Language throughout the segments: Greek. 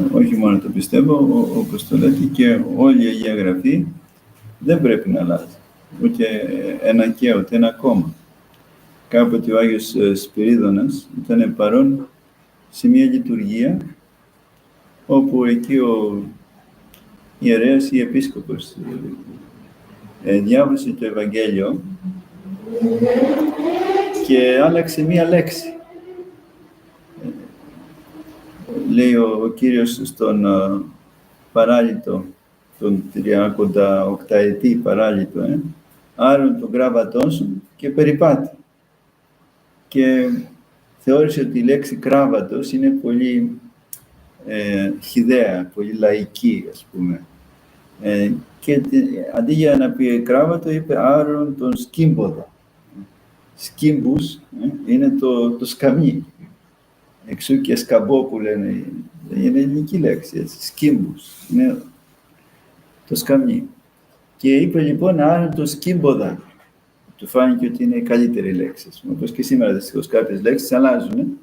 όχι μόνο το πιστεύω, όπως το λέτε, και όλη η Αγία Γραφή δεν πρέπει να αλλάζει. Ούτε ένα και ούτε ένα κόμμα. Κάποτε ο Άγιος Σπυρίδωνας ήταν παρόν σε μια λειτουργία όπου εκεί ο ιερέας ή επίσκοπος διάβασε το Ευαγγέλιο και άλλαξε μία λέξη. Λέει ο Κύριος στον παράλυτο, τον 38ετή παράλυτο, άρουν τον κράβατό σου και περιπάτη. Και θεώρησε ότι η λέξη κράβατος είναι πολύ χυδαία, πολύ λαϊκή, ας πούμε. Και αντί για να πει κράβατο, είπε άρουν τον σκύμποδα. Σκύμπους είναι το σκαμί. Εξού και σκαμπό που λένε, είναι ελληνική λέξη, έτσι, σκύμπους, είναι το σκαμί. Και είπε λοιπόν άρουν τον σκύμποδα. Του φάνηκε ότι είναι η καλύτερη λέξη. Όπως και σήμερα δυστυχώς κάποιες λέξεις αλλάζουν,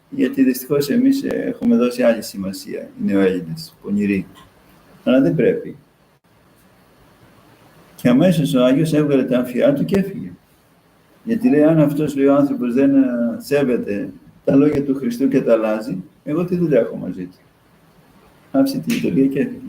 γιατί δυστυχώς εμείς έχουμε δώσει άλλη σημασία, οι νεοέλληνες, πονηροί. Αλλά δεν πρέπει. Και αμέσως ο Άγιος έβγαλε τα αμφιά του και έφυγε. Γιατί λέει, αν αυτός λέει, ο άνθρωπος δεν σέβεται τα λόγια του Χριστού και τα αλλάζει, εγώ τι δουλειά έχω μαζί του. Άφησε τη λειτουργία και έφυγε.